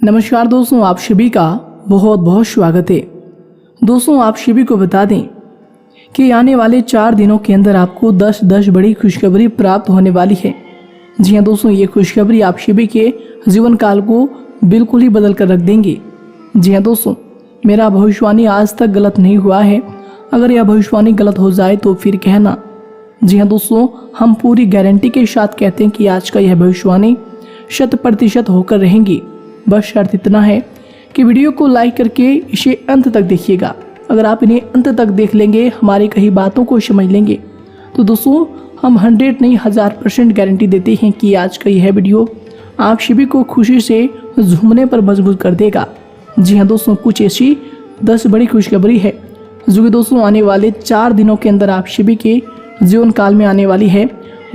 नमस्कार दोस्तों, आप सभी का बहुत बहुत स्वागत है। दोस्तों, आप सभी को बता दें कि आने वाले 4 दिनों के अंदर आपको 10 बड़ी खुशखबरी प्राप्त होने वाली है। जी हाँ दोस्तों, ये खुशखबरी आप सभी के जीवन काल को बिल्कुल ही बदल कर रख देंगे। जी हाँ दोस्तों, मेरा भविष्यवाणी आज तक गलत नहीं हुआ है। अगर यह भविष्यवाणी गलत हो जाए तो फिर कहना। जी हाँ दोस्तों, हम पूरी गारंटी के साथ कहते हैं कि आज का यह भविष्यवाणी 100% होकर रहेंगी। बस शर्त इतना है कि वीडियो को लाइक करके इसे अंत तक देखिएगा। अगर आप इन्हें अंत तक देख लेंगे, हमारी कही बातों को समझ लेंगे, तो दोस्तों हम 100 नहीं 1000% गारंटी देते हैं कि आज का यह वीडियो आप सभी को खुशी से झूमने पर मजबूर कर देगा। जी हाँ दोस्तों, कुछ ऐसी 10 बड़ी खुशखबरी है जो कि दोस्तों आने वाले 4 दिनों के अंदर आप सभी के जीवन काल में आने वाली है,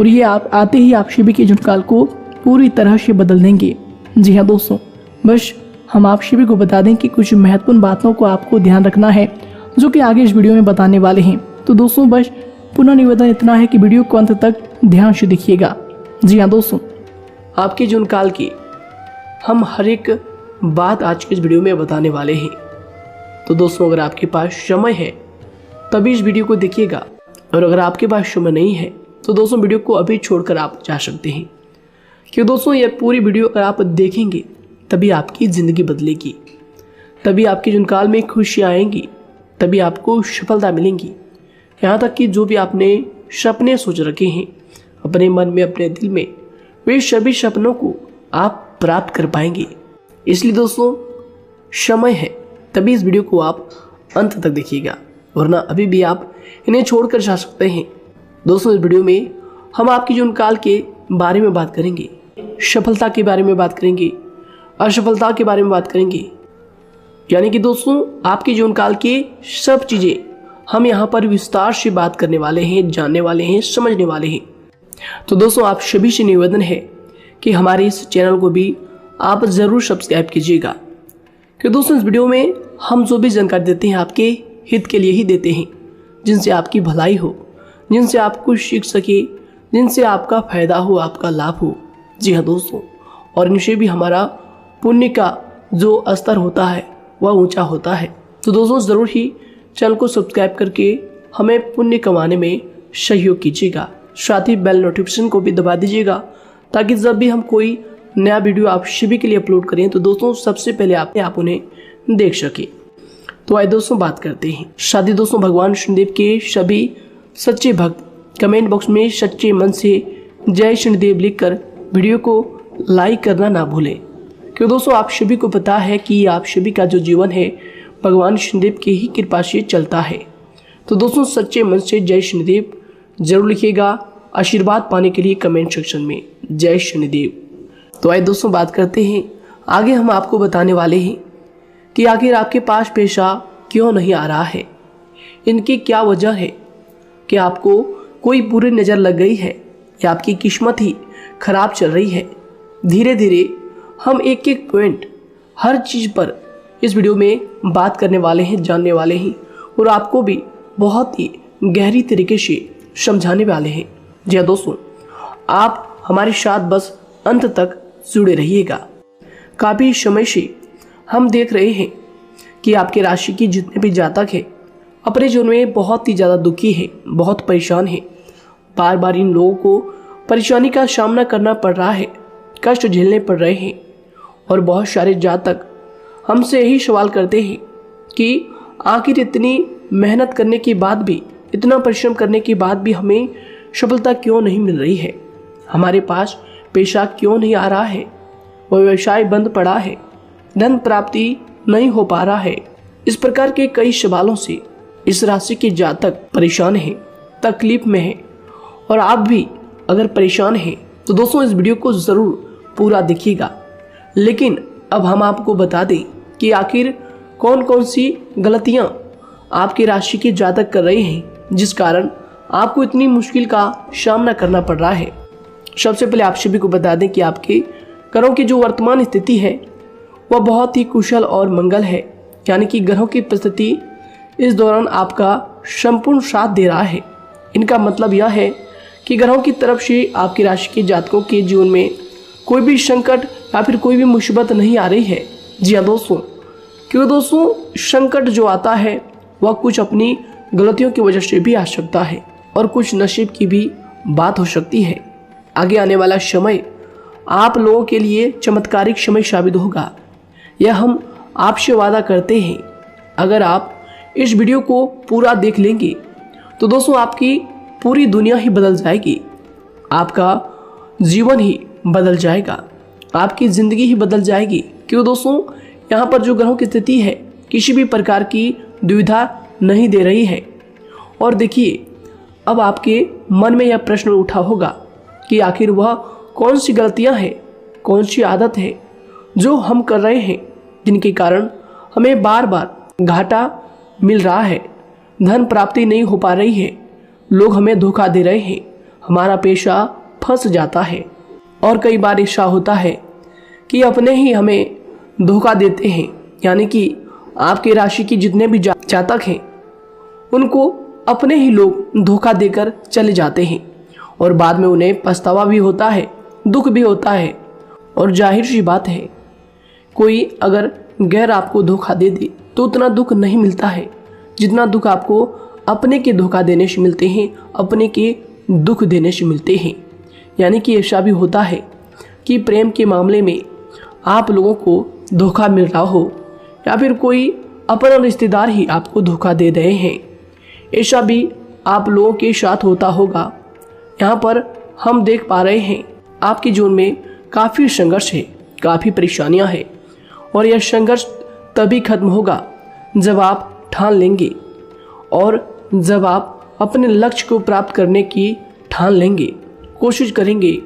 और ये आप आते ही आप सभी के जीवन काल को पूरी तरह से बदल देंगे। जी हाँ दोस्तों, बस हम आप सभी को बता दें कि कुछ महत्वपूर्ण बातों को आपको ध्यान रखना है जो कि आगे इस वीडियो में बताने वाले हैं। तो दोस्तों बस पुनः निवेदन इतना है कि वीडियो को अंत तक ध्यान से देखिएगा। जी हाँ दोस्तों, आपके जीवन काल की हम हर एक बात आज के इस वीडियो में बताने वाले हैं। तो दोस्तों, अगर आपके पास समय है तभी इस वीडियो को देखिएगा, और अगर आपके पास समय नहीं है तो दोस्तों वीडियो को अभी छोड़कर आप जा सकते हैं। क्यों दोस्तों, यह पूरी वीडियो अगर आप देखेंगे तभी आपकी ज़िंदगी बदलेगी, तभी आपके जीवन काल में खुशियाँ आएंगी, तभी आपको सफलता मिलेंगी। यहाँ तक कि जो भी आपने सपने सोच रखे हैं अपने मन में, अपने दिल में, वे सभी सपनों को आप प्राप्त कर पाएंगे। इसलिए दोस्तों समय है तभी इस वीडियो को आप अंत तक देखिएगा, वरना अभी भी आप इन्हें छोड़कर जा सकते हैं। दोस्तों, इस वीडियो में हम आपके जीवन काल के बारे में बात करेंगे, सफलता के बारे में बात करेंगे, असफलता के बारे में बात करेंगे। यानी कि दोस्तों आपके जीवन काल के सब चीज़ें हम यहाँ पर विस्तार से बात करने वाले हैं, जानने वाले हैं, समझने वाले हैं। तो दोस्तों आप सभी से निवेदन है कि हमारे इस चैनल को भी आप ज़रूर सब्सक्राइब कीजिएगा, कि दोस्तों इस वीडियो में हम जो भी जानकारी देते हैं आपके हित के लिए ही देते हैं, जिनसे आपकी भलाई हो, जिनसे आप कुछ सीख सके, जिनसे आपका फ़ायदा हो, आपका लाभ हो। जी हाँ दोस्तों, और इनसे भी हमारा पुण्य का जो स्तर होता है वह ऊंचा होता है। तो दोस्तों ज़रूर ही चैनल को सब्सक्राइब करके हमें पुण्य कमाने में सहयोग कीजिएगा। साथ ही बेल नोटिफिकेशन को भी दबा दीजिएगा, ताकि जब भी हम कोई नया वीडियो आप सभी के लिए अपलोड करें तो दोस्तों सबसे पहले आप उन्हें देख सकें। तो आइए दोस्तों बात करते हैं। साथ ही दोस्तों भगवान शनिदेव के सभी सच्चे भक्त कमेंट बॉक्स में सच्चे मन से जय शनिदेव लिखकर वीडियो को लाइक करना ना भूलें, क्योंकि दोस्तों आप सभी को पता है कि आप सभी का जो जीवन है भगवान शनिदेव की ही कृपा से चलता है। तो दोस्तों सच्चे मन से जय शनिदेव जरूर लिखिएगा, आशीर्वाद पाने के लिए कमेंट सेक्शन में जय शनिदेव। तो आइए दोस्तों बात करते हैं। आगे हम आपको बताने वाले हैं कि आखिर आपके पास पैसा क्यों नहीं आ रहा है, इनकी क्या वजह है, कि आपको कोई बुरी नज़र लग गई है या आपकी किस्मत ही खराब चल रही है। धीरे धीरे हम एक एक पॉइंट हर चीज़ पर इस वीडियो में बात करने वाले हैं, जानने वाले हैं, और आपको भी बहुत ही गहरी तरीके से समझाने वाले हैं। जी हाँ दोस्तों, आप हमारे साथ बस अंत तक जुड़े रहिएगा। काफ़ी समय से हम देख रहे हैं कि आपके राशि की जितने भी जातक हैं अपने जीवन में बहुत ही ज़्यादा दुखी है, बहुत परेशान है। बार बार इन लोगों को परेशानी का सामना करना पड़ रहा है, कष्ट झेलने पड़ रहे हैं, और बहुत सारे जातक हमसे यही सवाल करते हैं कि आखिर इतनी मेहनत करने के बाद भी, इतना परिश्रम करने के बाद भी हमें सफलता क्यों नहीं मिल रही है, हमारे पास पैसा क्यों नहीं आ रहा है, वह व्यवसाय बंद पड़ा है, धन प्राप्ति नहीं हो पा रहा है। इस प्रकार के कई सवालों से इस राशि के जातक परेशान हैं, तकलीफ में हैं, और आप भी अगर परेशान हैं तो दोस्तों इस वीडियो को ज़रूर पूरा देखिएगा। लेकिन अब हम आपको बता दें कि आखिर कौन कौन सी गलतियां आपके राशि के जातक कर रहे हैं जिस कारण आपको इतनी मुश्किल का सामना करना पड़ रहा है। सबसे पहले आप सभी को बता दें कि आपके ग्रहों की जो वर्तमान स्थिति है वह बहुत ही कुशल और मंगल है, यानी कि ग्रहों की परिस्थिति इस दौरान आपका संपूर्ण साथ दे रहा है। इनका मतलब यह है कि ग्रहों की तरफ से आपकी राशि के जातकों के जीवन में कोई भी संकट या फिर कोई भी मुसीबत नहीं आ रही है। जी हाँ दोस्तों, क्योंकि दोस्तों संकट जो आता है वह कुछ अपनी गलतियों की वजह से भी आ सकता है और कुछ नसीब की भी बात हो सकती है। आगे आने वाला समय आप लोगों के लिए चमत्कारिक समय साबित होगा, यह हम आपसे वादा करते हैं। अगर आप इस वीडियो को पूरा देख लेंगे तो दोस्तों आपकी पूरी दुनिया ही बदल जाएगी, आपका जीवन ही बदल जाएगा, आपकी ज़िंदगी ही बदल जाएगी। क्यों दोस्तों, यहाँ पर जो ग्रहों की स्थिति है किसी भी प्रकार की दुविधा नहीं दे रही है। और देखिए, अब आपके मन में यह प्रश्न उठा होगा कि आखिर वह कौन सी गलतियाँ हैं, कौन सी आदत है जो हम कर रहे हैं जिनके कारण हमें बार बार घाटा मिल रहा है, धन प्राप्ति नहीं हो पा रही है, लोग हमें धोखा दे रहे हैं, हमारा पैसा फंस जाता है। और कई बार ऐसा होता है कि अपने ही हमें धोखा देते हैं, यानी कि आपके राशि की जितने भी जातक हैं उनको अपने ही लोग धोखा देकर चले जाते हैं और बाद में उन्हें पछतावा भी होता है, दुख भी होता है। और जाहिर सी बात है, कोई अगर गैर आपको धोखा दे दे तो उतना दुख नहीं मिलता है जितना दुख आपको अपने के धोखा देने से मिलते हैं, अपने के दुख देने से मिलते हैं। यानी कि ऐसा भी होता है कि प्रेम के मामले में आप लोगों को धोखा मिल रहा हो या फिर कोई अपना रिश्तेदार ही आपको धोखा दे रहे हैं, ऐसा भी आप लोगों के साथ होता होगा। यहाँ पर हम देख पा रहे हैं आपके जीवन में काफ़ी संघर्ष है, काफ़ी परेशानियाँ हैं और यह संघर्ष तभी खत्म होगा जब आप ठान लेंगे और जब आप अपने लक्ष्य को प्राप्त करने की ठान लेंगे, कोशिश करेंगे।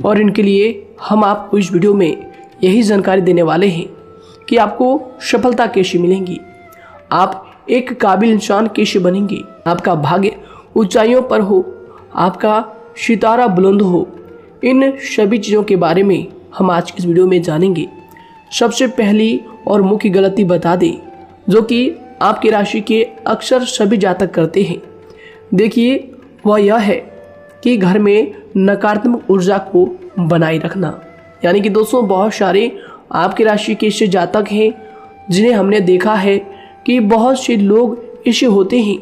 और इनके लिए हम आपको इस वीडियो में यही जानकारी देने वाले हैं कि आपको सफलता कैसे मिलेंगी, आप एक काबिल इंसान कैसे बनेंगे, आपका भाग्य ऊंचाइयों पर हो, आपका सितारा बुलंद हो। इन सभी चीज़ों के बारे में हम आज की इस वीडियो में जानेंगे। सबसे पहली और मुख्य गलती बता दें जो कि आपकी राशि के अक्सर सभी जातक करते हैं, देखिए वह यह है कि घर में नकारात्मक ऊर्जा को बनाए रखना। यानी कि दोस्तों बहुत सारे आपकी राशि के ऐसे जातक हैं जिन्हें हमने देखा है कि बहुत से लोग ऐसे होते हैं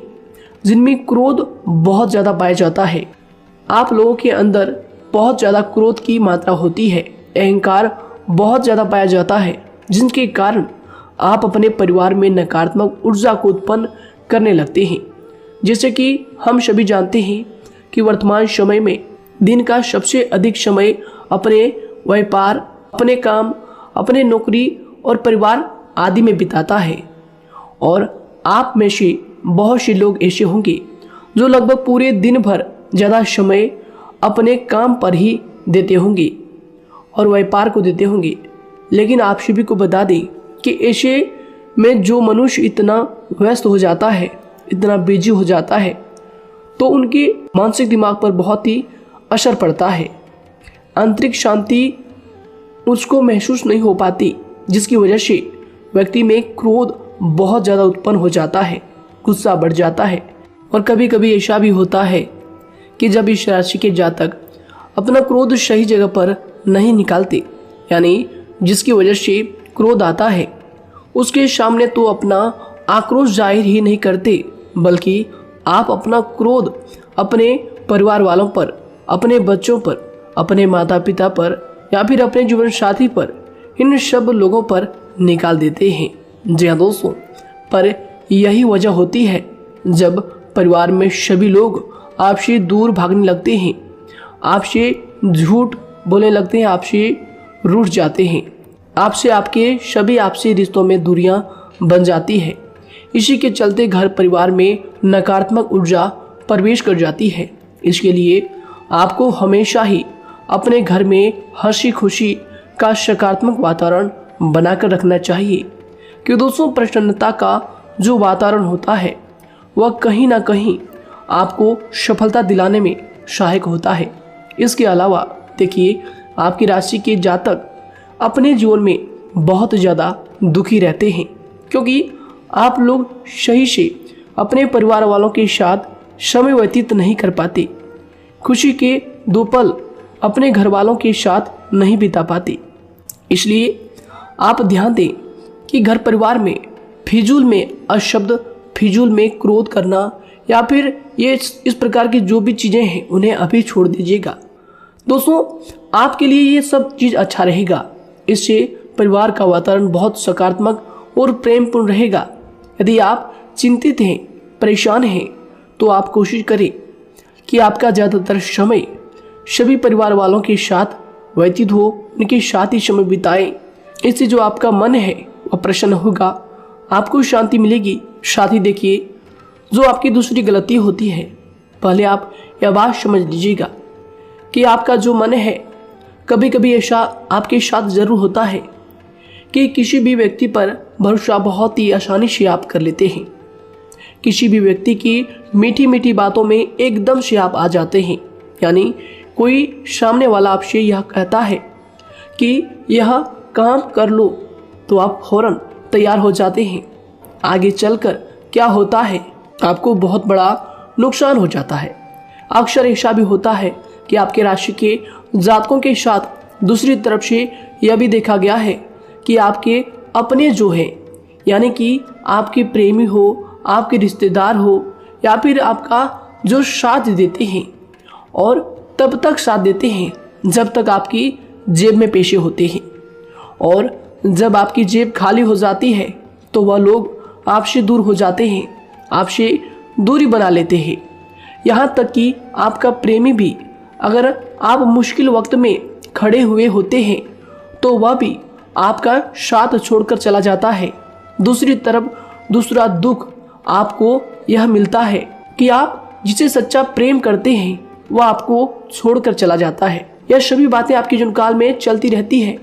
जिनमें क्रोध बहुत ज़्यादा पाया जाता है। आप लोगों के अंदर बहुत ज़्यादा क्रोध की मात्रा होती है, अहंकार बहुत ज़्यादा पाया जाता है, जिनके कारण आप अपने परिवार में नकारात्मक ऊर्जा को उत्पन्न करने लगते हैं। जैसे कि हम सभी जानते हैं कि वर्तमान समय में दिन का सबसे अधिक समय अपने व्यापार, अपने काम, अपने नौकरी और परिवार आदि में बिताता है। और आप में से बहुत से लोग ऐसे होंगे जो लगभग पूरे दिन भर ज़्यादा समय अपने काम पर ही देते होंगे और व्यापार को देते होंगे। लेकिन आप सभी को बता दें कि ऐसे में जो मनुष्य इतना व्यस्त हो जाता है, इतना बिजी हो जाता है, तो उनके मानसिक दिमाग पर बहुत ही असर पड़ता है। आंतरिक शांति उसको महसूस नहीं हो पाती, जिसकी वजह से व्यक्ति में क्रोध बहुत ज़्यादा उत्पन्न हो जाता है, गुस्सा बढ़ जाता है। और कभी कभी ऐसा भी होता है कि जब इस राशि के जातक अपना क्रोध सही जगह पर नहीं निकालते, यानी जिसकी वजह से क्रोध आता है, उसके सामने तो अपना आक्रोश जाहिर ही नहीं करते, बल्कि आप अपना क्रोध अपने परिवार वालों पर, अपने बच्चों पर, अपने माता पिता पर या फिर अपने जीवन साथी पर, इन सब लोगों पर निकाल देते हैं। जी हाँ दोस्तों, पर यही वजह होती है जब परिवार में सभी लोग आपसे दूर भागने लगते हैं, आपसे झूठ बोलने लगते हैं, आपसे रूठ जाते हैं, आपसे आपके सभी आपसी रिश्तों में दूरियां बन जाती है। इसी के चलते घर परिवार में नकारात्मक ऊर्जा प्रवेश कर जाती है। इसके लिए आपको हमेशा ही अपने घर में हंसी खुशी का सकारात्मक वातावरण बनाकर रखना चाहिए। कि दोस्तों प्रसन्नता का जो वातावरण होता है वह कहीं ना कहीं आपको सफलता दिलाने में सहायक होता है। इसके अलावा देखिए, आपकी राशि के जातक अपने जीवन में बहुत ज़्यादा दुखी रहते हैं, क्योंकि आप लोग सही से अपने परिवार वालों के साथ समय व्यतीत नहीं कर पाते, खुशी के दो पल अपने घर वालों के साथ नहीं बिता पाते। इसलिए आप ध्यान दें कि घर परिवार में फिजूल में अशब्द, फिजूल में क्रोध करना या फिर ये इस प्रकार की जो भी चीज़ें हैं उन्हें अभी छोड़ दीजिएगा। दोस्तों, आपके लिए ये सब चीज़ अच्छा रहेगा। इससे परिवार का वातावरण बहुत सकारात्मक और प्रेमपूर्ण रहेगा। यदि आप चिंतित हैं, परेशान हैं, तो आप कोशिश करें कि आपका ज़्यादातर समय सभी परिवार वालों के साथ व्यतीत हो, उनके साथ ही समय बिताएं। इससे जो आपका मन है वह प्रसन्न होगा, आपको शांति मिलेगी। साथ ही देखिए, जो आपकी दूसरी गलती होती है, पहले आप यह बात समझ लीजिएगा कि आपका जो मन है, कभी कभी ऐसा आपके साथ ज़रूर होता है कि किसी भी व्यक्ति पर भरोसा बहुत ही आसानी से आप कर लेते हैं। किसी भी व्यक्ति की मीठी मीठी बातों में एकदम से आप आ जाते हैं। यानी कोई सामने वाला आपसे यह कहता है कि यह काम कर लो, तो आप फौरन तैयार हो जाते हैं। आगे चलकर क्या होता है, आपको बहुत बड़ा नुकसान हो जाता है। अक्सर ऐसा भी होता है कि आपके राशि के जातकों के साथ दूसरी तरफ से यह भी देखा गया है कि आपके अपने जो हैं, यानी कि आपके प्रेमी हो, आपके रिश्तेदार हो, या फिर आपका जो साथ देते हैं, और तब तक साथ देते हैं जब तक आपकी जेब में पैसे होते हैं, और जब आपकी जेब खाली हो जाती है तो वह लोग आपसे दूर हो जाते हैं, आपसे दूरी बना लेते हैं। यहाँ तक कि आपका प्रेमी भी, अगर आप मुश्किल वक्त में खड़े हुए होते हैं तो वह भी आपका साथ छोड़कर चला जाता है। दूसरी तरफ दूसरा दुख आपको यह मिलता है कि आप जिसे सच्चा प्रेम करते हैं वह आपको छोड़कर चला जाता है। यह सभी बातें आपके जीवन काल में चलती रहती है।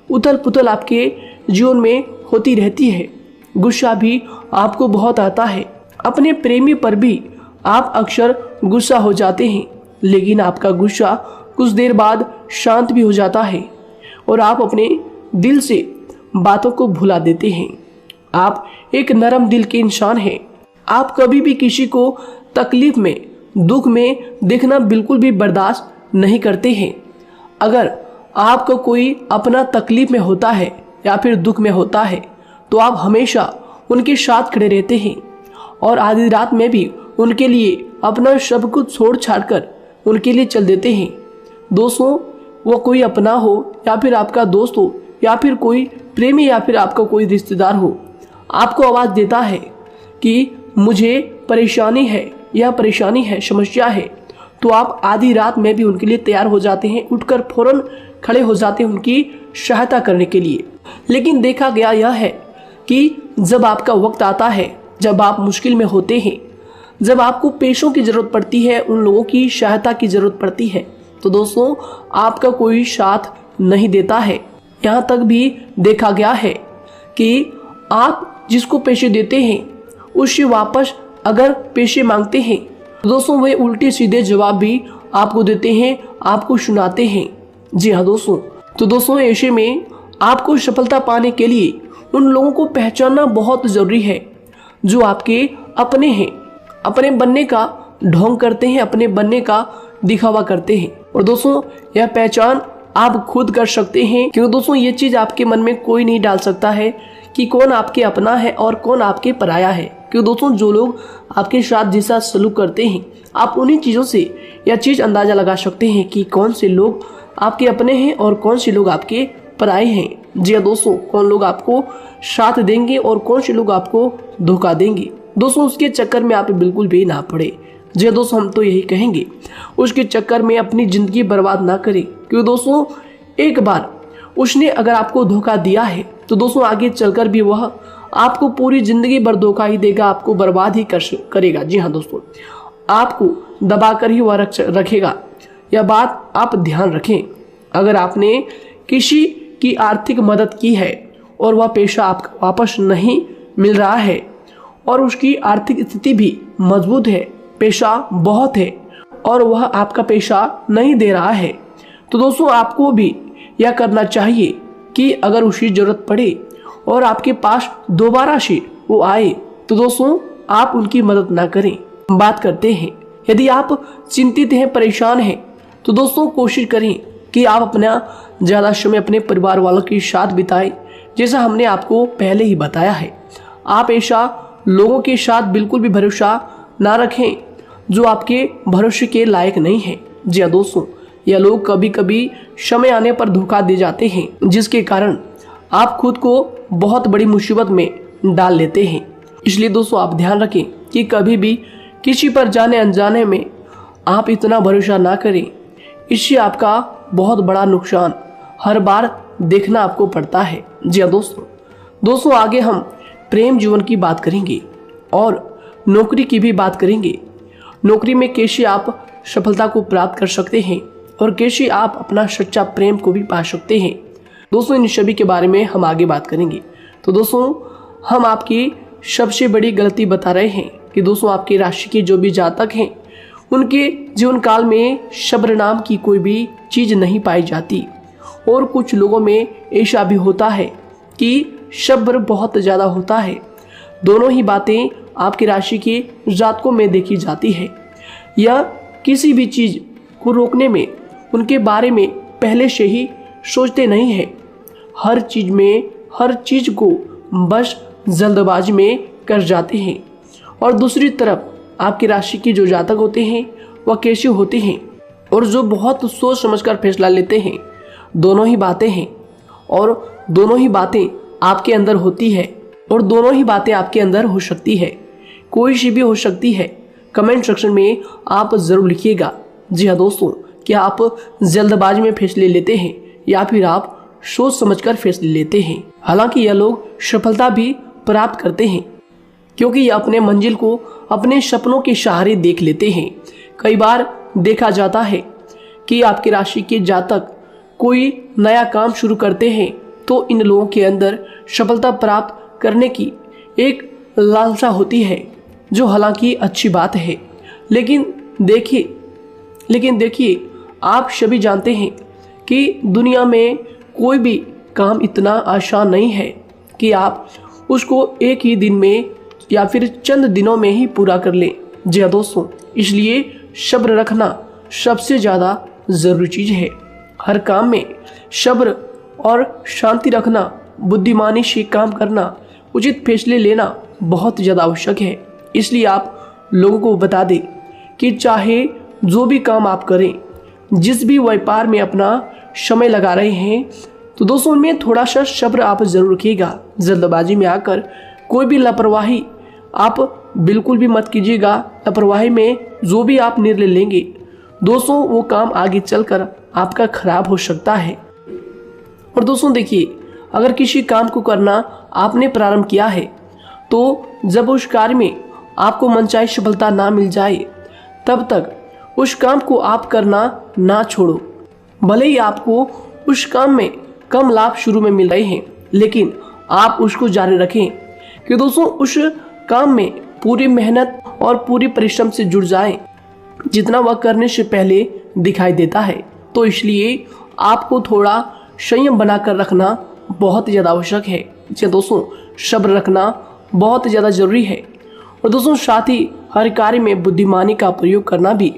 उथल पुथल आपके जीवन में होती रहती है। गुस्सा भी आपको बहुत आता है। अपने प्रेमी पर भी आप अक्सर गुस्सा हो जाते हैं, लेकिन आपका गुस्सा कुछ देर बाद शांत भी हो जाता है और आप अपने दिल से बातों को भुला देते हैं। आप एक नरम दिल के इंसान हैं। आप कभी भी किसी को तकलीफ में, दुख में देखना बिल्कुल भी बर्दाश्त नहीं करते हैं। अगर आपको कोई अपना तकलीफ में होता है या फिर दुख में होता है तो आप हमेशा उनके साथ खड़े रहते हैं और आधी रात में भी उनके लिए अपना सब कुछ छोड़ छाड़ कर उनके लिए चल देते हैं। दोस्तों, वो कोई अपना हो या फिर आपका दोस्त हो या फिर कोई प्रेमी या फिर आपका कोई रिश्तेदार हो, आपको आवाज़ देता है कि मुझे परेशानी है, यह परेशानी है, समस्या है, तो आप आधी रात में भी उनके लिए तैयार हो जाते हैं, उठकर फौरन खड़े हो जाते हैं उनकी सहायता करने के लिए। लेकिन देखा गया यह है कि जब आपका वक्त आता है, जब आप मुश्किल में होते हैं, जब आपको पैसों की ज़रूरत पड़ती है, उन लोगों की सहायता की ज़रूरत पड़ती है, तो दोस्तों आपका कोई साथ नहीं देता है। यहाँ तक भी देखा गया है कि आप जिसको पैसे देते हैं उससे वापस अगर पैसे मांगते हैं तो दोस्तों वे उल्टे सीधे जवाब भी आपको देते हैं, आपको सुनाते हैं। जी हाँ दोस्तों, तो दोस्तों ऐसे में आपको सफलता पाने के लिए उन लोगों को पहचानना बहुत ज़रूरी है जो आपके अपने हैं, अपने बनने का ढोंग करते हैं, अपने बनने का दिखावा करते हैं। और दोस्तों यह पहचान आप खुद कर सकते हैं, क्योंकि दोस्तों ये चीज़ आपके मन में कोई नहीं डाल सकता है कि कौन आपके अपना है और कौन आपके पराया है। क्योंकि दोस्तों जो लोग आपके साथ जैसा सलूक करते हैं, आप उन्हीं चीज़ों से यह चीज़ अंदाज़ा लगा सकते हैं कि कौन से लोग आपके अपने हैं और कौन से लोग आपके पराए हैं। जी हाँ दोस्तों, कौन लोग आपको साथ देंगे और कौन से लोग आपको धोखा देंगे। दोस्तों उसके चक्कर में आप बिल्कुल भी ना पड़े। जी दोस्तों, हम तो यही कहेंगे, उसके चक्कर में अपनी ज़िंदगी बर्बाद ना करें, क्योंकि दोस्तों एक बार उसने अगर आपको धोखा दिया है तो दोस्तों आगे चलकर भी वह आपको पूरी ज़िंदगी भर धोखा ही देगा, आपको बर्बाद ही करेगा। जी हाँ दोस्तों, आपको दबा कर ही वह रखेगा। यह बात आप ध्यान रखें। अगर आपने किसी की आर्थिक मदद की है और वह पैसा आपको वापस नहीं मिल रहा है और उसकी आर्थिक स्थिति भी मजबूत है, पैसा बहुत है और वह आपका पैसा नहीं दे रहा है, तो दोस्तों आपको भी यह करना चाहिए कि अगर उसी ज़रूरत पड़े और आपके पास दोबारा से वो आए तो दोस्तों आप उनकी मदद ना करें। बात करते हैं, यदि आप चिंतित हैं, परेशान हैं, तो दोस्तों कोशिश करें कि आप अपना ज़्यादा समय अपने परिवार वालों के साथ बिताएं। जैसा हमने आपको पहले ही बताया है, आप ऐसा लोगों के साथ बिल्कुल भी भरोसा ना रखें जो आपके भरोसे के लायक नहीं है। जी हाँ दोस्तों, यह लोग कभी कभी समय आने पर धोखा दे जाते हैं, जिसके कारण आप खुद को बहुत बड़ी मुसीबत में डाल लेते हैं। इसलिए दोस्तों आप ध्यान रखें कि कभी भी किसी पर जाने अनजाने में आप इतना भरोसा ना करें, इससे आपका बहुत बड़ा नुकसान हर बार देखना आपको पड़ता है। जी हाँ दोस्तों आगे हम प्रेम जीवन की बात करेंगे और नौकरी की भी बात करेंगे। नौकरी में कैसे आप सफलता को प्राप्त कर सकते हैं और कैसे आप अपना सच्चा प्रेम को भी पा सकते हैं। दोस्तों इन सभी के बारे में हम आगे बात करेंगे। तो दोस्तों हम आपकी सबसे बड़ी गलती बता रहे हैं कि दोस्तों आपकी राशि के जो भी जातक हैं उनके जीवन काल में सब्र नाम की कोई भी चीज नहीं पाई जाती, और कुछ लोगों में ऐसा भी होता है कि सब्र बहुत ज़्यादा होता है। दोनों ही बातें आपकी राशि के जातकों में देखी जाती है। या किसी भी चीज़ को रोकने में उनके बारे में पहले से ही सोचते नहीं है, हर चीज़ को बस जल्दबाजी में कर जाते हैं। और दूसरी तरफ आपकी राशि के जो जातक होते हैं वह कैसे होते हैं और जो बहुत सोच समझकर फैसला लेते हैं। दोनों ही बातें हैं और दोनों ही बातें आपके अंदर होती है और दोनों ही बातें आपके अंदर हो सकती है, कोई सी भी हो सकती है। कमेंट सेक्शन में आप ज़रूर लिखिएगा। जी हाँ दोस्तों, क्या आप जल्दबाजी में फैसले लेते हैं या फिर आप सोच समझकर फैसले लेते हैं। हालांकि यह लोग सफलता भी प्राप्त करते हैं क्योंकि ये अपने मंजिल को अपने सपनों के सहारे देख लेते हैं। कई बार देखा जाता है कि आपकी राशि के जातक कोई नया काम शुरू करते हैं तो इन लोगों के अंदर सफलता प्राप्त करने की एक लालसा होती है, जो हालांकि अच्छी बात है। लेकिन देखिए आप सभी जानते हैं कि दुनिया में कोई भी काम इतना आसान नहीं है कि आप उसको एक ही दिन में या फिर चंद दिनों में ही पूरा कर लें। जी हाँ दोस्तों, इसलिए सब्र रखना सबसे ज़्यादा ज़रूरी चीज़ है। हर काम में सब्र और शांति रखना, बुद्धिमानी से काम करना, उचित फैसले लेना बहुत ज़्यादा आवश्यक है। इसलिए आप लोगों को बता दें कि चाहे जो भी काम आप करें, जिस भी व्यापार में अपना समय लगा रहे हैं, तो दोस्तों उनमें थोड़ा सा सब्र आप जरूर रखिएगा। जल्दबाजी में आकर कोई भी लापरवाही आप बिल्कुल भी मत कीजिएगा। लापरवाही में जो भी आप निर्णय लेंगे दोस्तों वो काम आगे चलकर आपका खराब हो सकता है। और दोस्तों देखिए, अगर किसी काम को करना आपने प्रारंभ किया है तो जब उस कार्य में आपको मनचाही सफलता ना मिल जाए तब तक उस काम को आप करना ना छोड़ो। भले ही आपको उस काम में कम लाभ शुरू में मिल रहे हैं, लेकिन आप उसको जारी रखें कि दोस्तों उस काम में पूरी मेहनत और पूरी परिश्रम से जुड़ जाए जितना वह करने से पहले दिखाई देता है। तो इसलिए आपको थोड़ा संयम बनाकर रखना बहुत ज़्यादा आवश्यक है। जी दोस्तों, सब्र रखना बहुत ज़्यादा जरूरी है। और दोस्तों साथ ही हर कार्य में बुद्धिमानी का प्रयोग करना भी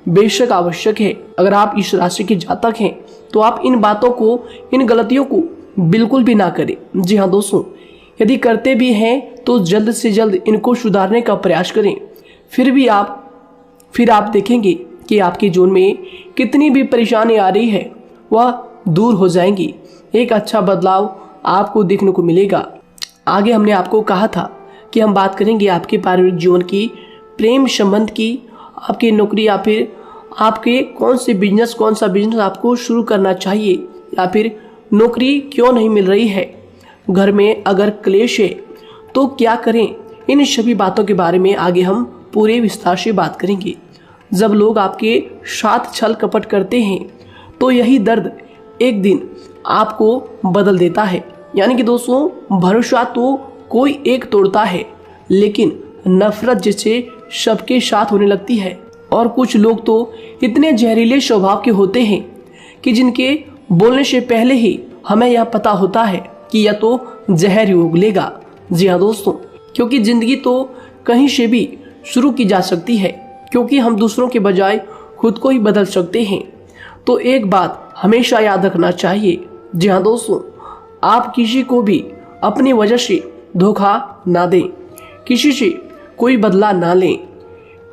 बेशक आवश्यक है। अगर आप इस राशि के जातक हैं तो आप इन बातों को, इन गलतियों को बिल्कुल भी ना करें। जी हाँ दोस्तों, यदि करते भी हैं तो जल्द से जल्द इनको सुधारने का प्रयास करें। फिर आप देखेंगे कि आपके जीवन में कितनी भी परेशानी आ रही है वह दूर हो जाएंगी। एक अच्छा बदलाव आपको देखने को मिलेगा। आगे हमने आपको कहा था कि हम बात करेंगे आपके पारिवारिक जीवन की, प्रेम संबंध की, आपकी नौकरी या फिर आपके कौन सा बिजनेस आपको शुरू करना चाहिए या फिर नौकरी क्यों नहीं मिल रही है, घर में अगर क्लेश है तो क्या करें। इन सभी बातों के बारे में आगे हम पूरे विस्तार से बात करेंगे। जब लोग आपके साथ छल कपट करते हैं तो यही दर्द एक दिन आपको बदल देता है। यानी कि दोस्तों भरोसा तो कोई एक तोड़ता है, लेकिन नफरत जैसे सबके साथ होने लगती है। और कुछ लोग तो इतने जहरीले स्वभाव के होते हैं कि जिनके बोलने से पहले ही हमें यह पता होता है कि यह तो जहर ही उगलेगा। जी हाँ दोस्तों, क्योंकि जिंदगी तो कहीं से भी शुरू की जा सकती है, क्योंकि हम दूसरों के बजाय खुद को ही बदल सकते हैं। तो एक बात हमेशा याद रखना चाहिए। जी हाँ दोस्तों, आप किसी को भी अपनी वजह से धोखा ना दें, किसी से कोई बदला ना लें,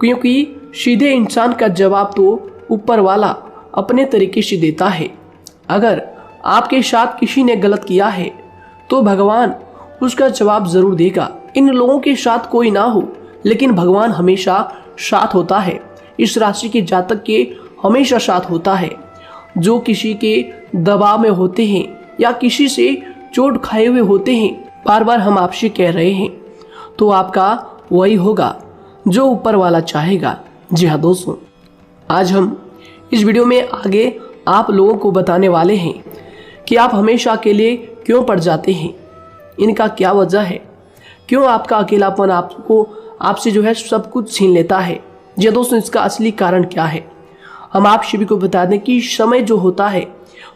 क्योंकि सीधे इंसान का जवाब तो ऊपर वाला अपने तरीके से देता है। अगर आपके साथ किसी ने गलत किया है तो भगवान उसका जवाब जरूर देगा। इन लोगों के साथ कोई ना हो, लेकिन भगवान हमेशा साथ होता है। इस राशि के जातक के हमेशा साथ होता है। जो किसी के दबाव में होते हैं या किसी से चोट खाए हुए होते हैं, बार बार हम आपसे कह रहे हैं, तो आपका वही होगा जो ऊपर वाला चाहेगा। जी हाँ दोस्तों, आज हम इस वीडियो में आगे आप लोगों को बताने वाले हैं कि आप हमेशा अकेले क्यों पड़ जाते हैं, इनका क्या वजह है, क्यों आपका अकेलापन आपसे जो है सब कुछ छीन लेता है। जी दोस्तों, इसका असली कारण क्या है, हम आप सभी को बता दें कि समय जो होता है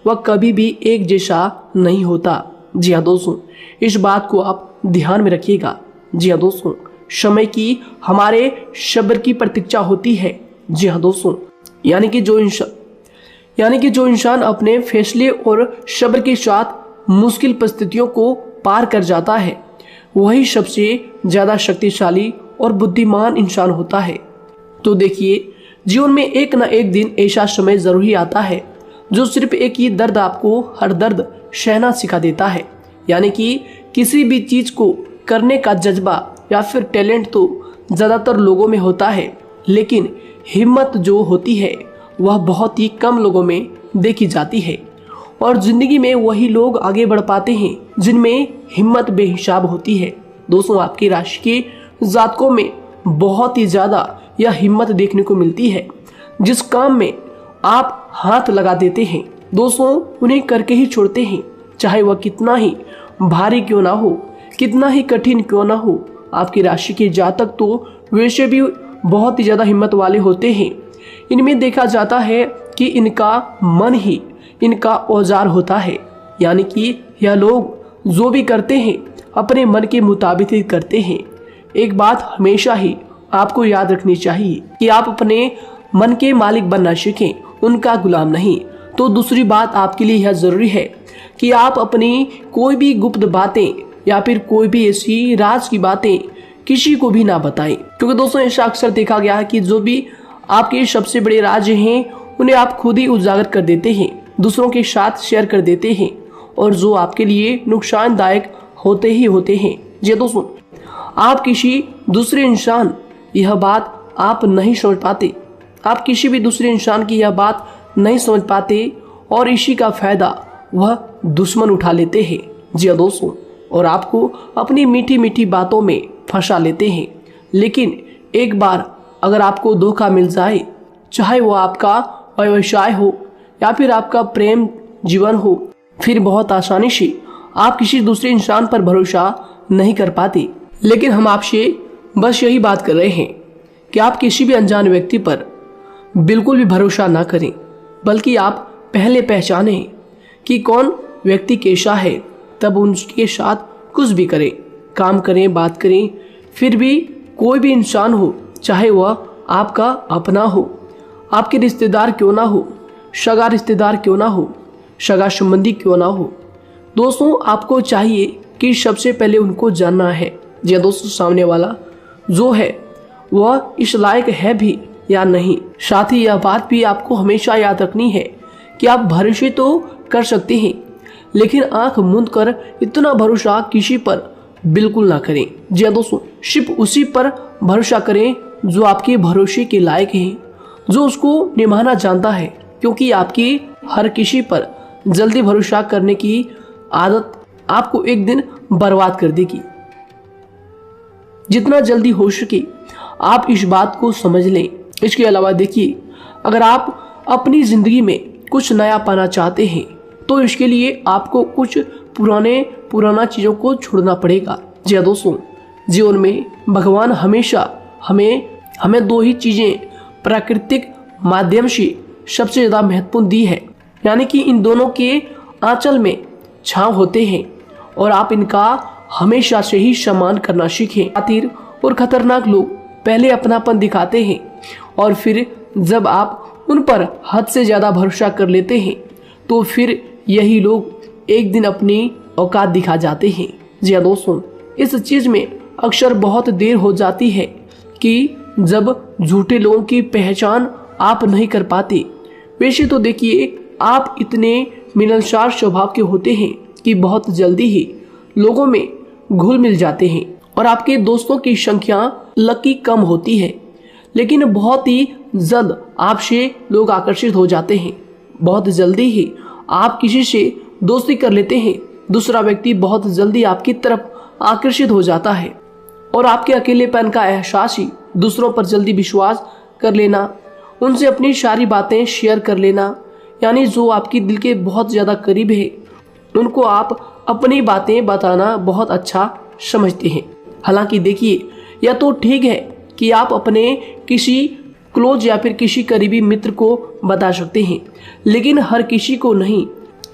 वह कभी भी एक जैसा नहीं होता। जी हाँ दोस्तों, इस बात को आप ध्यान में रखिएगा। जी हाँ दोस्तों, समय की हमारे सब्र की प्रतीक्षा होती है। जी हाँ दोस्तों, यानी कि जो इंसान अपने फैसले और सब्र के साथ मुश्किल परिस्थितियों को पार कर जाता है, वही सबसे ज्यादा शक्तिशाली और बुद्धिमान इंसान होता है। तो देखिए, जीवन में एक ना एक दिन ऐसा समय जरूर ही आता है जो सिर्फ एक ही दर्द आपको हर दर्द सहना सिखा देता है। यानी कि किसी भी चीज को करने का जज्बा या फिर टैलेंट तो ज्यादातर लोगों में होता है, लेकिन हिम्मत जो होती है वह बहुत ही कम लोगों में देखी जाती है। और जिंदगी में वही लोग आगे बढ़ पाते हैं जिनमें हिम्मत बेहिसाब होती है। दोस्तों, आपकी राशि के जातकों में बहुत ही ज्यादा यह हिम्मत देखने को मिलती है। जिस काम में आप हाथ लगा देते हैं दोस्तों, उन्हें करके ही छोड़ते हैं, चाहे वह कितना ही भारी क्यों ना हो, कितना ही कठिन क्यों ना हो। आपकी राशि के जातक तो वैसे भी बहुत ही ज्यादा हिम्मत वाले होते हैं। इनमें देखा जाता है कि इनका मन ही इनका औजार होता है। यानी कि यह लोग जो भी करते हैं अपने मन के मुताबिक ही करते हैं। एक बात हमेशा ही आपको याद रखनी चाहिए कि आप अपने मन के मालिक बनना सीखें, उनका गुलाम नहीं। तो दूसरी बात आपके लिए यह जरूरी है कि आप अपनी कोई भी गुप्त बातें या फिर कोई भी ऐसी राज की बातें किसी को भी ना बताएं, क्योंकि दोस्तों ऐसा अक्सर देखा गया है कि जो भी आपके सबसे बड़े राज हैं उन्हें आप खुद ही उजागर कर देते हैं, दूसरों के साथ शेयर कर देते हैं, और जो आपके लिए नुकसानदायक होते ही होते हैं। जी दोस्तों, आप किसी दूसरे इंसान यह बात आप नहीं समझ पाते, आप किसी भी दूसरे इंसान की यह बात नहीं समझ पाते, और इसी का फायदा वह दुश्मन उठा लेते हैं। जी दोस्तों, और आपको अपनी मीठी मीठी बातों में फंसा लेते हैं। लेकिन एक बार अगर आपको धोखा मिल जाए, चाहे वो आपका व्यवसाय हो या फिर आपका प्रेम जीवन हो, फिर बहुत आसानी से आप किसी दूसरे इंसान पर भरोसा नहीं कर पाते। लेकिन हम आपसे बस यही बात कर रहे हैं कि आप किसी भी अनजान व्यक्ति पर बिल्कुल भी भरोसा ना करें, बल्कि आप पहले पहचानें कि कौन व्यक्ति कैसा है, तब उनके साथ कुछ भी करें, काम करें, बात करें। फिर भी कोई भी इंसान हो, चाहे वह आपका अपना हो, आपके रिश्तेदार क्यों ना हो, सगा रिश्तेदार क्यों ना हो, सगा संबंधी क्यों ना हो, दोस्तों आपको चाहिए कि सबसे पहले उनको जानना है या दोस्तों सामने वाला जो है वह इस लायक है भी या नहीं। साथ ही यह बात भी आपको हमेशा याद रखनी है कि आप भरोसे तो कर सकते हैं, लेकिन आंख मूंद कर इतना भरोसा किसी पर बिल्कुल ना करें। जी दोस्तों, सिर्फ उसी पर भरोसा करें जो आपके भरोसे के लायक है, जो उसको निभाना जानता है, क्योंकि आपकी हर किसी पर जल्दी भरोसा करने की आदत आपको एक दिन बर्बाद कर देगी। जितना जल्दी हो सके आप इस बात को समझ लें। इसके अलावा देखिए, अगर आप अपनी जिंदगी में कुछ नया पाना चाहते हैं तो इसके लिए आपको कुछ पुराना चीजों को छोड़ना पड़ेगा। जी दोस्तों, जीवन में भगवान हमेशा हमें दो ही चीजें प्राकृतिक माध्यम से सबसे ज्यादा महत्वपूर्ण दी है, यानी कि इन दोनों के आंचल में छांव होते हैं और आप इनका हमेशा से ही सम्मान करना सीखें। शातिर और खतरनाक लोग पहले अपनापन दिखाते हैं और फिर जब आप उन पर हद से ज्यादा भरोसा कर लेते हैं तो फिर यही लोग एक दिन अपनी औकात दिखा जाते हैं। जी हाँ दोस्तों, इस चीज में अक्सर बहुत देर हो जाती है कि जब झूठे लोगों की पहचान आप नहीं कर पाते। वैसे तो देखिए, आप इतने मिलनसार स्वभाव के होते हैं कि बहुत जल्दी ही लोगों में घुल मिल जाते हैं और आपके दोस्तों की संख्या लकी कम होती है, लेकिन बहुत ही जल्द आपसे लोग आकर्षित हो जाते हैं। बहुत जल्दी ही आप किसी से दोस्ती कर लेते हैं, दूसरा व्यक्ति बहुत जल्दी आपकी तरफ आकर्षित हो जाता है और आपके अकेलेपन का एहसास ही दूसरों पर जल्दी विश्वास कर लेना, उनसे अपनी सारी बातें शेयर कर लेना, यानी जो आपकी दिल के बहुत ज़्यादा करीब है उनको आप अपनी बातें बताना बहुत अच्छा समझते हैं। हालांकि देखिए, यह तो ठीक है कि आप अपने किसी क्लोज या फिर किसी करीबी मित्र को बता सकते हैं, लेकिन हर किसी को नहीं,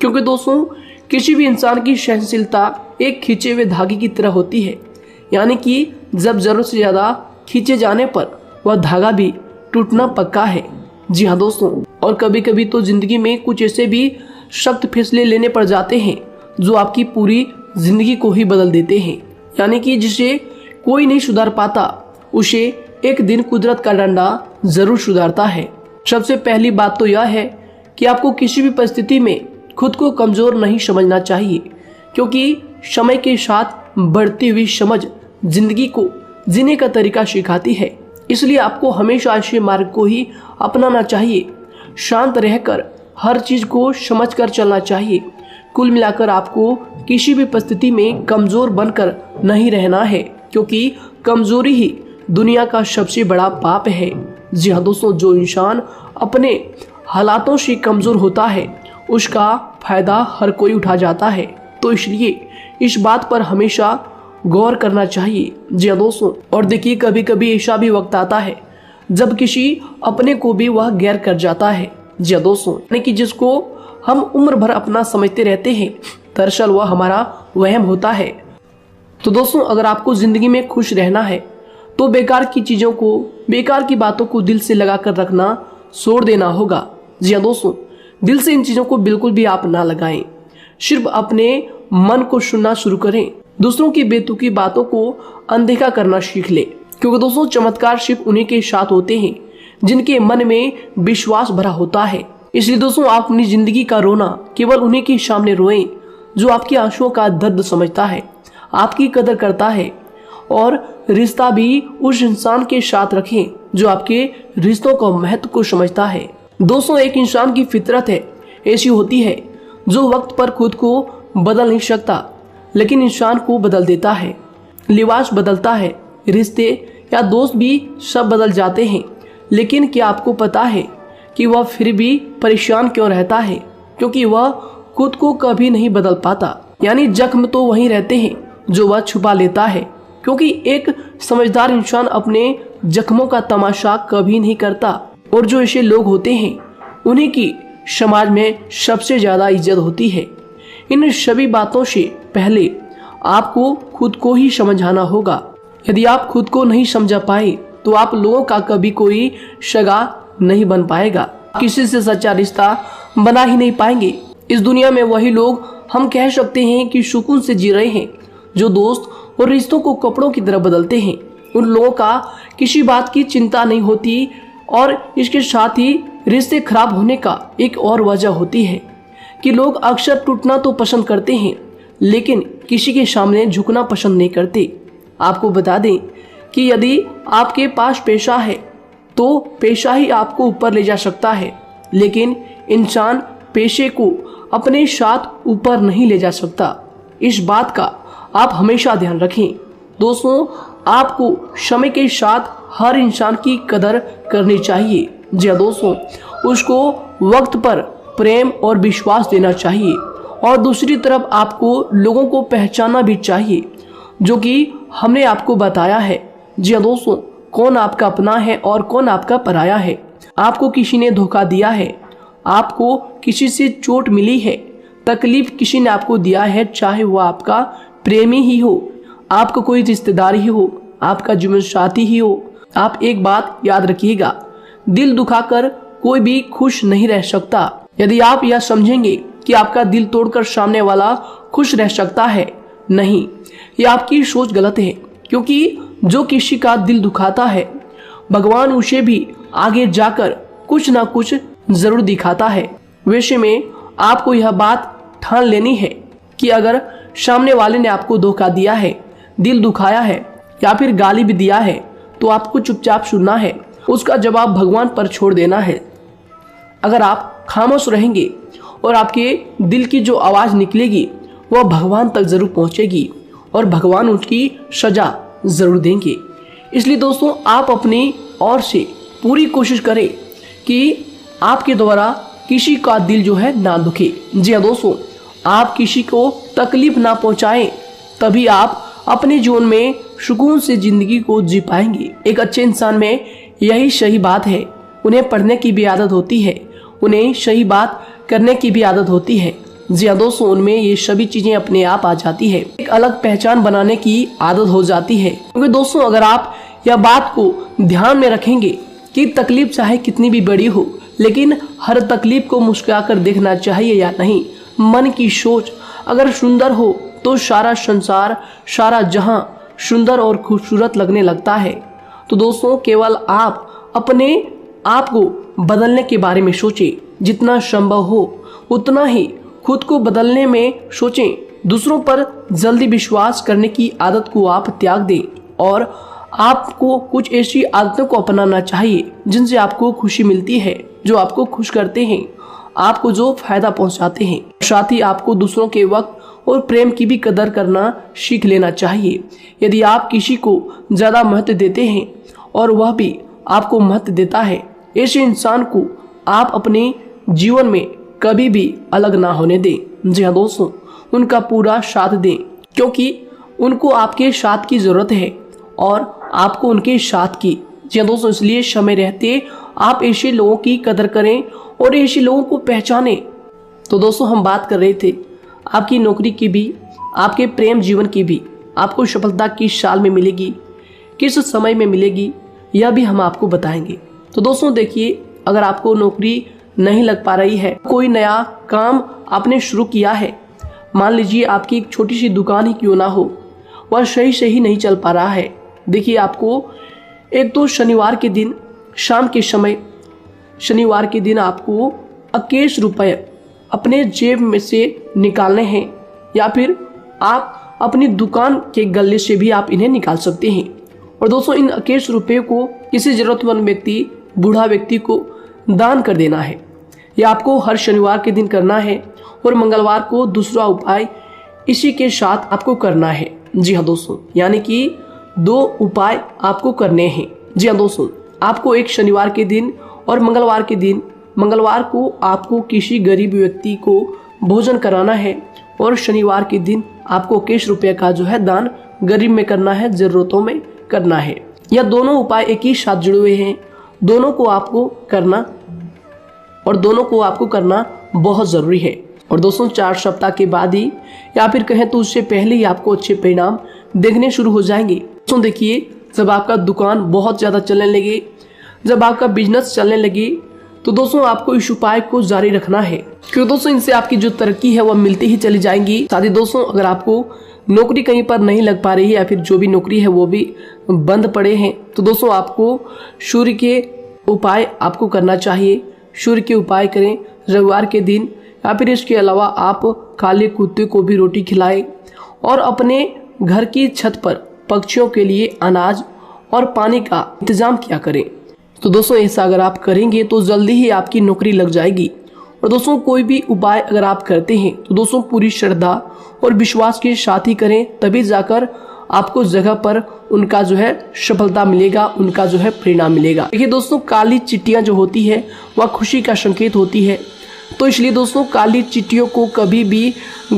क्योंकि दोस्तों किसी भी इंसान की सहनशीलता एक खींचे हुए धागे की तरह होती है, यानी कि जब जरूरत से ज़्यादा खींचे जाने पर वह धागा भी टूटना पक्का है। जी हाँ दोस्तों, और कभी कभी तो जिंदगी में कुछ ऐसे भी सख्त फैसले लेने पड़ जाते हैं जो आपकी पूरी जिंदगी को ही बदल देते हैं, यानी कि जिसे कोई नहीं सुधार पाता उसे एक दिन कुदरत का डंडा जरूर सुधारता है। सबसे पहली बात तो यह है कि आपको किसी भी परिस्थिति में खुद को कमजोर नहीं समझना चाहिए, क्योंकि समय के साथ बढ़ती हुई समझ जिंदगी को जीने का तरीका सिखाती है। इसलिए आपको हमेशा ऐसे मार्ग को ही अपनाना चाहिए, शांत रहकर हर चीज को समझकर चलना चाहिए। कुल मिलाकर आपको किसी भी परिस्थिति में कमजोर बनकर नहीं रहना है, क्योंकि कमजोरी ही दुनिया का सबसे बड़ा पाप है। जी हाँ दोस्तों, जो इंसान अपने हालातों से कमजोर होता है उसका फायदा हर कोई उठा जाता है, तो इसलिए इस बात पर हमेशा गौर करना चाहिए। जी हाँ दोस्तों, और देखिए कभी कभी ऐसा भी वक्त आता है जब किसी अपने को भी वह गैर कर जाता है। जी हाँ दोस्तों, यानी कि जिसको हम उम्र भर अपना समझते रहते हैं, दरअसल वह हमारा वहम होता है। तो दोस्तों, अगर आपको जिंदगी में खुश रहना है तो बेकार की चीजों को, बेकार की बातों को दिल से लगा कर रखना छोड़ देना होगा। जी हाँ दोस्तों, दिल से इन चीजों को बिल्कुल भी आप ना लगाएं, सिर्फ अपने मन को सुनना शुरू करें। दूसरों की बेतुकी बातों को अनदेखा करना सीख ले, क्योंकि दोस्तों चमत्कार सिर्फ उन्हीं के साथ होते हैं जिनके मन में विश्वास भरा होता है। इसलिए दोस्तों, आप अपनी जिंदगी का रोना केवल उन्हीं के सामने रोएं जो आपके आंसुओं का दर्द समझता है, आपकी कदर करता है, और रिश्ता भी उस इंसान के साथ रखें जो आपके रिश्तों का महत्व को समझता है। दोस्तों, एक इंसान की फितरत है ऐसी होती है जो वक्त पर खुद को बदल नहीं सकता, लेकिन इंसान को बदल देता है। लिबास बदलता है, रिश्ते या दोस्त भी सब बदल जाते हैं, लेकिन क्या आपको पता है कि वह फिर भी परेशान क्यों रहता है? क्योंकि वह खुद को कभी नहीं बदल पाता। यानी जख्म तो वहीं रहते हैं जो वह छुपा लेता है, क्योंकि एक समझदार इंसान अपने जख्मों का तमाशा कभी नहीं करता, और जो ऐसे लोग होते हैं उन्हीं की समाज में सबसे ज्यादा इज्जत होती है। इन सभी बातों से पहले आपको खुद को ही समझाना होगा। यदि आप खुद को नहीं समझा पाए तो आप लोगों का कभी कोई सगा नहीं बन पाएगा, किसी से सच्चा रिश्ता बना ही नहीं पाएंगे। इस दुनिया में वही लोग हम कह सकते हैं कि सुकून से जी रहे हैं जो दोस्त और रिश्तों को कपड़ों की तरह बदलते हैं। उन लोगों का किसी बात की चिंता नहीं होती, और इसके साथ ही रिश्ते खराब होने का एक और वजह होती है कि लोग अक्सर टूटना तो पसंद करते हैं, लेकिन किसी के सामने झुकना पसंद नहीं करते। आपको बता दें कि यदि आपके पास पैसा है तो पैसा ही आपको ऊपर ले जा सकता है, लेकिन इंसान पैसे को अपने साथ ऊपर नहीं ले जा सकता। इस बात का आप हमेशा ध्यान रखें। दोस्तों, आपको समय के साथ हर इंसान की कदर करनी चाहिए। जी दोस्तों, उसको वक्त पर प्रेम और विश्वास देना चाहिए, और दूसरी तरफ आपको लोगों को पहचानना भी चाहिए जो कि हमने आपको बताया है। जी दोस्तों, कौन आपका अपना है और कौन आपका पराया है। आपको किसी ने धोखा दिया है, आपको किसी से चोट मिली है, तकलीफ किसी ने आपको दिया है, चाहे वो आपका प्रेमी ही हो, आपका कोई रिश्तेदार ही हो, आपका जीवन साथी ही हो। आप एक बात याद रखिएगा, दिल दुखाकर कोई भी खुश नहीं रह सकता। यदि आप यह समझेंगे कि आपका दिल तोड़कर सामने वाला खुश रह सकता है। नहीं, ये आपकी सोच गलत है, क्योंकि जो किसी का दिल दुखाता है भगवान उसे भी आगे जाकर कुछ ना कुछ जरूर दिखाता है। वैसे में आपको यह बात ठान लेनी है कि अगर सामने वाले ने आपको धोखा दिया है, दिल दुखाया है या फिर गाली भी दिया है, तो आपको चुपचाप सुनना है, उसका जवाब भगवान पर छोड़ देना है। अगर आप खामोश रहेंगे और आपके दिल की जो आवाज निकलेगी वह भगवान तक जरूर पहुंचेगी और भगवान उसकी सजा जरूर देंगे। इसलिए दोस्तों, आप अपनी ओर से पूरी कोशिश करें कि आपके द्वारा किसी का दिल जो है ना दुखे। जी हाँ दोस्तों, आप किसी को तकलीफ ना पहुंचाएं, तभी आप अपने जीवन में सुकून से जिंदगी को जी पाएंगे। एक अच्छे इंसान में यही सही बात है, उन्हें पढ़ने की भी आदत होती है, उन्हें सही बात करने की भी आदत होती है। जी हाँ दोस्तों, उनमें ये सभी चीजें अपने आप आ जाती है, एक अलग पहचान बनाने की आदत हो जाती है। क्योंकि दोस्तों, अगर आप यह बात को ध्यान में रखेंगे कि तकलीफ चाहे कितनी भी बड़ी हो, लेकिन हर तकलीफ को मुस्कुराकर देखना चाहिए या नहीं। मन की सोच अगर सुंदर हो तो सारा संसार, सारा जहां सुंदर और खूबसूरत लगने लगता है। तो दोस्तों, केवल आप अपने आप को बदलने के बारे में सोचें, जितना संभव हो उतना ही खुद को बदलने में सोचें। दूसरों पर जल्दी विश्वास करने की आदत को आप त्याग दें और आपको कुछ ऐसी आदतों को अपनाना चाहिए जिनसे आपको खुशी मिलती है, जो आपको खुश करते हैं, आपको जो फायदा पहुंचाते हैं। साथ ही आपको दूसरों के वक्त और प्रेम की भी कदर करना सीख लेना चाहिए। यदि आप किसी को ज्यादा महत्व देते हैं और वह भी आपको महत्व देता है, ऐसे इंसान को आप अपने जीवन में कभी भी अलग ना होने दें। जी हाँ दोस्तों, उनका पूरा साथ दें, क्योंकि उनको आपके साथ की जरूरत है और आपको उनके साथ की। जी हाँ दोस्तों, इसलिए समय रहते आप ऐसे लोगों की कदर करें और ऐसे लोगों को पहचानें। तो दोस्तों, हम बात कर रहे थे आपकी नौकरी की भी, आपके प्रेम जीवन की भी। आपको सफलता किस साल में मिलेगी, किस समय में मिलेगी, यह भी हम आपको बताएंगे। तो दोस्तों देखिए, अगर आपको नौकरी नहीं लग पा रही है, कोई नया काम आपने शुरू किया है, मान लीजिए आपकी एक छोटी सी दुकान ही क्यों ना हो, वह सही नहीं चल पा रहा है। देखिए, आपको एक तो शनिवार के दिन शाम के समय, शनिवार के दिन आपको 21 रुपये अपने जेब में से निकालने हैं, या फिर आप अपनी दुकान के गले से भी आप इन्हें निकाल सकते हैं। और दोस्तों, इन 21 रुपये को किसी जरूरतमंद व्यक्ति, बूढ़ा व्यक्ति को दान कर देना है। यह आपको हर शनिवार के दिन करना है और मंगलवार को दूसरा उपाय इसी के साथ आपको करना है। जी हाँ दोस्तों, यानी कि 2 उपाय आपको करने हैं। जी हाँ दोस्तों, आपको एक शनिवार के दिन और मंगलवार के दिन, मंगलवार को आपको किसी गरीब व्यक्ति को भोजन कराना है और शनिवार के दिन आपको 21 रुपये का जो है दान गरीब में करना है, जरूरतों में करना है। यह दोनों उपाय एक ही साथ जुड़े हुए हैं, दोनों को आपको करना और दोनों को आपको करना बहुत जरूरी है। और दोस्तों, 4 सप्ताह के बाद ही, या फिर कहें तो उससे पहले ही आपको अच्छे परिणाम देखने शुरू हो जाएंगे। दोस्तों देखिए, जब आपका दुकान बहुत ज्यादा चलने लगे, जब आपका बिजनेस चलने लगे, तो दोस्तों आपको इस उपाय को जारी रखना है, क्योंकि दोस्तों इनसे आपकी जो तरक्की है वह मिलती ही चली जाएंगी। साथ ही दोस्तों, अगर आपको नौकरी कहीं पर नहीं लग पा रही है या फिर जो भी नौकरी है वो भी बंद पड़े हैं, तो दोस्तों आपको सूर्य के उपाय आपको करना चाहिए। सूर्य के उपाय करें रविवार के दिन, या फिर इसके अलावा आप काले कुत्ते को भी रोटी खिलाएं और अपने घर की छत पर पक्षियों के लिए अनाज और पानी का इंतजाम किया करें। तो दोस्तों, ऐसा अगर आप करेंगे तो जल्दी ही आपकी नौकरी लग जाएगी। और दोस्तों, कोई भी उपाय अगर आप करते हैं तो दोस्तों पूरी श्रद्धा और विश्वास के साथ ही करें, तभी जाकर आपको जगह पर उनका जो है सफलता मिलेगा, उनका जो है परिणाम मिलेगा। देखिए दोस्तों, काली चिट्टियां जो होती है वह खुशी का संकेत होती है, तो इसलिए दोस्तों काली चिट्टियों को कभी भी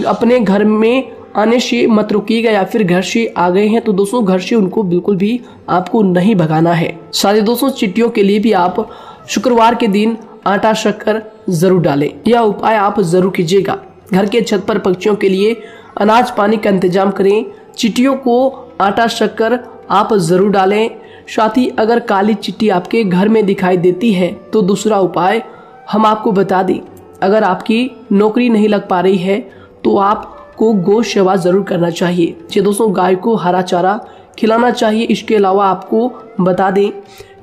अपने घर में आने से मत रोकिएगा, या फिर घर से आ गए हैं तो दोस्तों घर से उनको बिल्कुल भी आपको नहीं भगाना है। साथ दोस्तों, चिट्टियों के लिए भी आप शुक्रवार के दिन आटा शक्कर जरूर डालें, यह उपाय आप जरूर कीजिएगा। घर के छत पर पक्षियों के लिए अनाज पानी का इंतजाम करें, चिट्टियों को आटा शक्कर आप जरूर डालें। साथ ही अगर काली चिट्टी आपके घर में दिखाई देती है तो दूसरा उपाय हम आपको बता दें अगर आपकी नौकरी नहीं लग पा रही है तो आपको गौ सेवा जरूर करना चाहिए। जी दोस्तों, गाय को हरा चारा खिलाना चाहिए। इसके अलावा आपको बता दें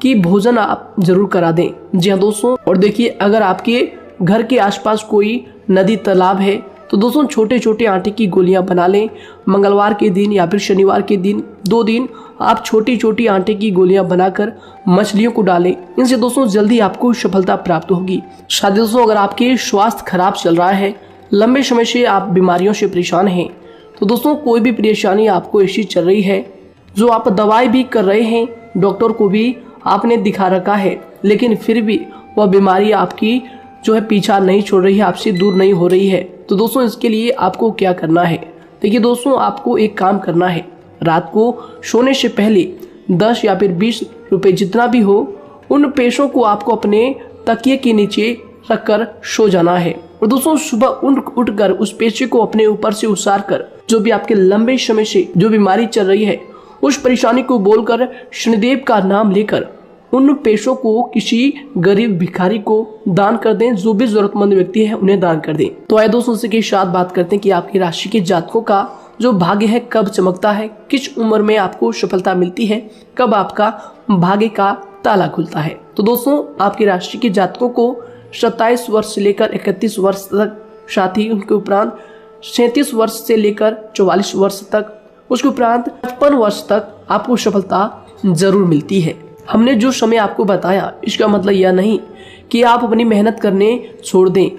कि भोजन आप जरूर करा दें। जी हाँ दोस्तों, और देखिए अगर आपके घर के आसपास कोई नदी तालाब है तो दोस्तों छोटे छोटे आटे की गोलियां बना लें। मंगलवार के दिन या फिर शनिवार के दिन 2 दिन आप छोटी छोटी आटे की गोलियां बनाकर मछलियों को डालें। इनसे दोस्तों जल्दी आपको सफलता प्राप्त होगी। साथ ही दोस्तों, अगर आपके स्वास्थ्य खराब चल रहा है, लंबे समय से आप बीमारियों से परेशान हैं, तो दोस्तों कोई भी परेशानी आपको ऐसी चल रही है जो आप दवाई भी कर रहे हैं, डॉक्टर को भी आपने दिखा रखा है, लेकिन फिर भी वह बीमारी आपकी जो है पीछा नहीं छोड़ रही है, आपसे दूर नहीं हो रही है, तो दोस्तों इसके लिए आपको क्या करना है? देखिए दोस्तों, आपको एक काम करना है। रात को सोने से पहले 10 या फिर 20 रुपए जितना भी हो, उन पैसों को आपको अपने तकिए के नीचे रखकर सो जाना है। और दोस्तों सुबह उठकर उस पैसे को अपने ऊपर से उतार कर जो भी आपके लंबे समय से जो बीमारी चल रही है उस परेशानी को बोलकर शनिदेव का नाम लेकर उन पैसों को किसी गरीब भिखारी को दान कर दें। जो भी जरूरतमंद व्यक्ति है उन्हें दान कर दें। तो आइए दोस्तों इसी के साथ बात करते हैं कि आपकी राशि के जातकों का जो भाग्य है कब चमकता है, किस उम्र में आपको सफलता मिलती है, कब आपका भाग्य का ताला खुलता है। तो दोस्तों आपकी राशि के जातकों को 27 वर्ष से लेकर 31 वर्ष तक, साथ ही उनके उपरांत 37 वर्ष से लेकर 44 वर्ष तक, उसके उपरांत 55 वर्ष तक आपको सफलता जरूर मिलती है। हमने जो समय आपको बताया इसका मतलब यह नहीं कि आप अपनी मेहनत करने छोड़ दें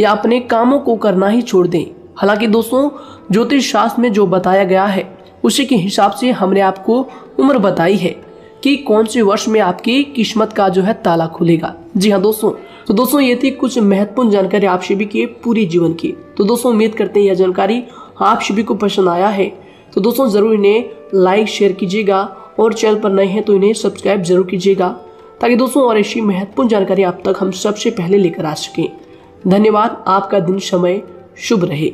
या अपने कामों को करना ही छोड़ दें। हालांकि दोस्तों ज्योतिष शास्त्र में जो बताया गया है उसी के हिसाब से हमने आपको उम्र बताई है कि कौन से वर्ष में आपकी किस्मत का जो है ताला खुलेगा। जी हाँ दोस्तों, तो दोस्तों ये थी कुछ महत्वपूर्ण जानकारी आप सभी के पूरे जीवन की। तो दोस्तों उम्मीद करते हैं यह जानकारी आप सभी को पसंद आया है। तो दोस्तों जरूर इन्हें लाइक शेयर कीजिएगा और चैनल पर नए हैं तो इन्हें सब्सक्राइब जरूर कीजिएगा, ताकि दोस्तों और ऐसी महत्वपूर्ण जानकारी आप तक हम सबसे पहले लेकर आ सकें। धन्यवाद। आपका दिन समय शुभ रहे।